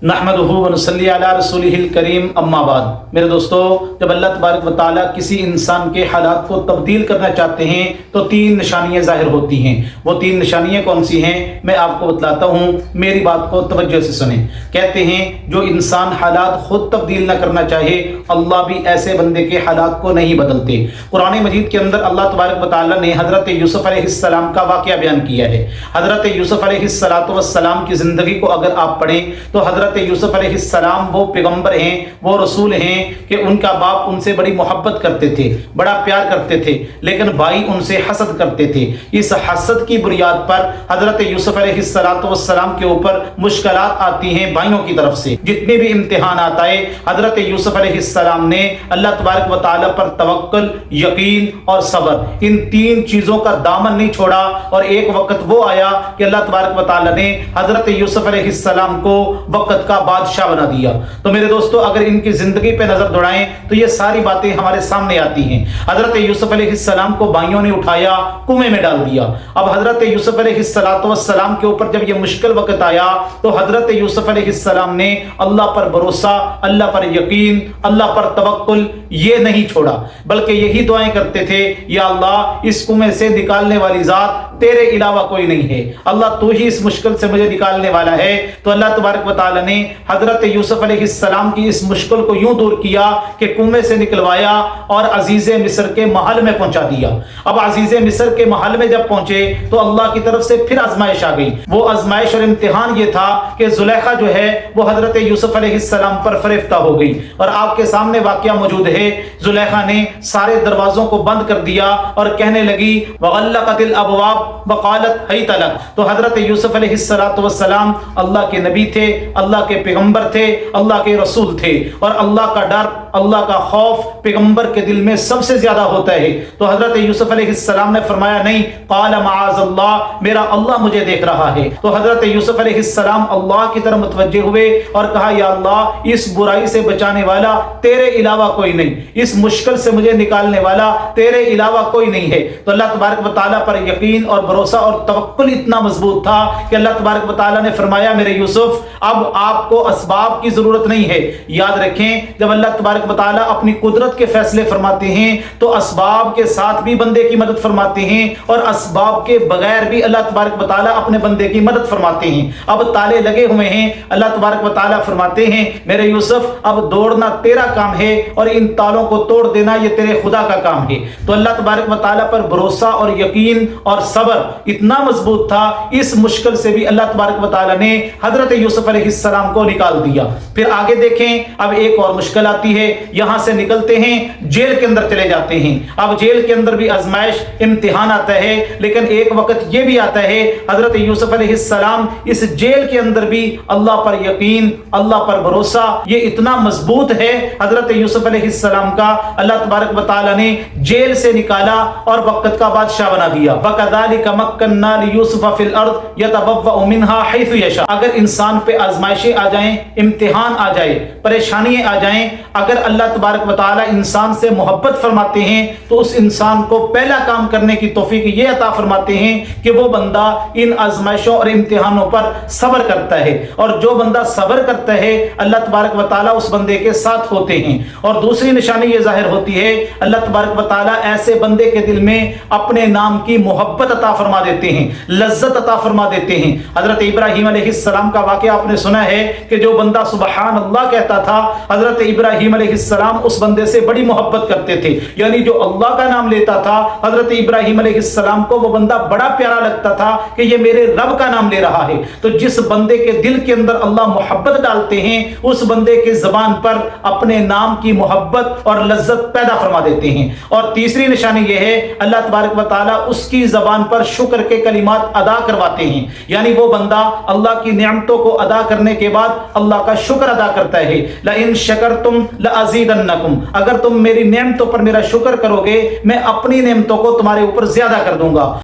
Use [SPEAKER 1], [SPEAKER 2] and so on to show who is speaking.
[SPEAKER 1] नहमदुहु व नसल्ली अला रसूलिहिल करीम अम्मा बाद। मेरे दोस्तों, जब अल्लाह तबारक व तआला किसी इंसान के हालात को तब्दील करना चाहते हैं तो तीन निशानियां ज़ाहिर होती हैं। वो तीन निशानियां कौन सी हैं मैं आपको बतलाता हूँ, मेरी बात को तवज्जो से सुने। कहते हैं जो इंसान हालात खुद तब्दील न करना चाहे, अल्लाह भी ऐसे बंदे के हालात को नहीं बदलते। कुरान मजीद के अंदर अल्लाह तबारक व तआला ने हज़रत यूसुफ अलैहिस्सलाम का वाक़या बयान किया है। हज़रत यूसुफ अलैहिस्सलाम की ज़िंदगी को अगर आप पढ़ें तो हज़रत यूसुफ अलैहिस्सलाम वो पैगंबर हैं, वो रसूल हैं कि उनका बाप उनसे बड़ी मोहब्बत करते थे, बड़ा प्यार करते थे, लेकिन भाई उनसे हसद करते थे। इस हसद की बुनियाद पर हज़रत यूसुफ अलैहिस्सलाम के ऊपर मुश्किलात आती हैं भाइयों की तरफ से। जितने भी इम्तिहानात आए, हज़रत यूसुफ अलैहिस्सलाम ने अल्लाह तबारक व तआला पर तवक्कुल, यकीन और सब्र, इन तीन चीज़ों का दामन नहीं छोड़ा। और एक वक्त वो आया कि अल्लाह तबारक व तआला ने हज़रत यूसुफ अलैहिस्सलाम को वक्त का बादशाह बना दिया। तो मेरे दोस्तों, अगर इनकी जिंदगी पे नजर दौड़ाएं तो ये सारी बातें हमारे सामने आती हैं। हजरत यूसुफ अलैहिस्सलाम को भाइयों ने उठाया, कुएं में डाल दिया। अब हजरत यूसुफ अलैहिस्सलाम के ऊपर जब ये मुश्किल वक्त आया तो हजरत यूसुफ अलैहिस्सलाम ने अल्लाह पर भरोसा, अल्लाह पर यकीन, अल्लाह पर तवक्कुल ये नहीं छोड़ा, बल्कि यही दुआएं करते थे, या अल्लाह इस कुएं से निकालने वाली जात तेरे अलावा कोई नहीं है, अल्लाह तू ही इस मुश्किल से मुझे निकालने वाला है। तो अल्लाह तबारक व तआला ने हजरत यूसुफ अलैहिस्सलाम की इस मुश्किल को यूं दूर किया कि कुएं से निकलवाया और अजीज़े मिस्र के महल में पहुंचा दिया। अब अजीज़े मिस्र के महल में जब पहुंचे तो अल्लाह की तरफ से फिर आजमाइश आ गई। वो आजमाइश और इम्तिहान ये था कि जुलेखा जो है वो हजरत यूसुफ अलैहिस्सलाम पर फरेफ्ता हो गई। और आपके सामने वाकया मौजूद है। जुलेखा ने सारे दरवाजों को बंद कर दिया और कहने लगी वग़ल्लक़तिल अबवाब वक़ालत हैत लक। तो हजरत यूसुफ अलैहिस्सलाम अल्लाह के नबी थे, अल्लाह के पैगंबर थे, अल्लाह के रसूल थे, और अल्लाह का डर, अल्लाह का खौफ पैगंबर के दिल में सबसे ज्यादा होता है। तो हजरत यूसुफ अलैहिस्सलाम ने फरमाया नहीं, क़ाल मआज़ल्लाह, मेरा अल्लाह मुझे देख रहा है। तो हजरत यूसुफ अलैहिस्सलाम अल्लाह की तरफ मुतवज्जे हुए और कहा, या अल्लाह इस बुराई से बचाने वाला तेरे अलावा कोई नहीं, इस मुश्किल से मुझे निकालने वाला तेरे अलावा कोई नहीं है। तो अल्लाह तबारक व तआला पर यकीन और भरोसा और तवक्कुल इतना मजबूत था कि अल्लाह तबारक व तआला ने फरमाया, मेरे यूसुफ अब आपको असबाब की जरूरत नहीं है। याद रखें, जब अल्लाह तबारक व तआला अपनी कुदरत के फैसले फरमाते हैं तो असबाब के साथ भी बंदे की मदद फरमाते हैं और असबाब के बगैर भी अल्लाह तबारक व तआला अपने बंदे की मदद फरमाते हैं। अब ताले लगे हुए हैं, अल्लाह तबारक व तआला फरमाते हैं, मेरे यूसुफ अब दौड़ना तेरा काम है और इन तालों को तोड़ देना ये तेरे खुदा का काम है। तो अल्लाह तबारक व तआला पर भरोसा और यकीन और सब्र इतना मजबूत था, इस मुश्किल से भी अल्लाह तबारक व तआला ने हजरत यूसुफ अलैहिस्सलाम को निकाल दिया। फिर आगे देखें, अब एक और मुश्किल आती है। यहां से निकलते हैं, जेल के अंदर चले जाते हैं। अब जेल के अंदर भी आजमाइश, इम्तिहान आता है, लेकिन एक वक्त यह भी आता है हजरत यूसुफ अलैहिस्सलाम इस जेल के अंदर भी अल्लाह पर यकीन, अल्लाह पर भरोसा ये इतना मजबूत है हजरत यूसुफ अलैहिस्सलाम का, अल्लाह तबारक व तआला ने जेल से निकाला और वक्त का बादशाह बना दिया। वकज़ालिका मक्कन्ना लियूसुफ फिल अर्द यतबव्वअ मिन्हा हैसु यशा। अगर इंसान पे आजमाइशें आ जाएं, इम्तिहान आ जाए, परेशानियां आ जाएं, अगर अल्लाह तबारक व तआला इंसान से मोहब्बत फरमाते हैं तो उस इंसान को पहला काम करने की तौफीक ये अता फरमाते हैं कि वो बंदा इन आजमाइशों और इम्तिहानों पर सब्र करता है। और जो बंदा सब्र करता है अल्लाह तबारक व तआला उस बंदे के साथ होते हैं। और दूसरी निशानी ये जाहिर होती है, अल्लाह तबारक व तआला ऐसे बंदे के दिल में अपने नाम की मोहब्बत अता फरमा देते हैं, लज्जत अता फरमा देते हैं। हजरत इब्राहीम अलैहिस्सलाम का वाक़या आपने सुना है कि जो बंदा सुबहान अल्लाह कहता था, हजरत इब्राहीम अलैहिस्सलाम उस बंदे से बड़ी मोहब्बत करते थे। यानी जो अल्लाह का नाम लेता था, हजरत इब्राहीम अलैहिस्सलाम को वो बंदा बड़ा प्यारा लगता था कि ये मेरे रब का नाम ले रहा है। तो जिस बंदे के दिल के अंदर अल्लाह मोहब्बत डालते हैं उस बंदे के जबान पर अपने नाम की मोहब्बत और लज्जत पैदा फरमा देते हैं। और तीसरी निशानी यह है, अल्लाह तबारक व तआला उसकी जबान पर शुक्र के कलिमात अदा करवाते हैं। यानी वो बंदा अल्लाह की नेमतों को अदा करने के बाद अल्लाह का शुक्र अदा करता है। लइन शकरतुम लअज़ीदन्नकुम, अगर तुम मेरी नेमतों पर मेरा शुक्र करोगे मैं अपनी नेमतों को तुम्हारे ऊपर ज्यादा कर दूंगा।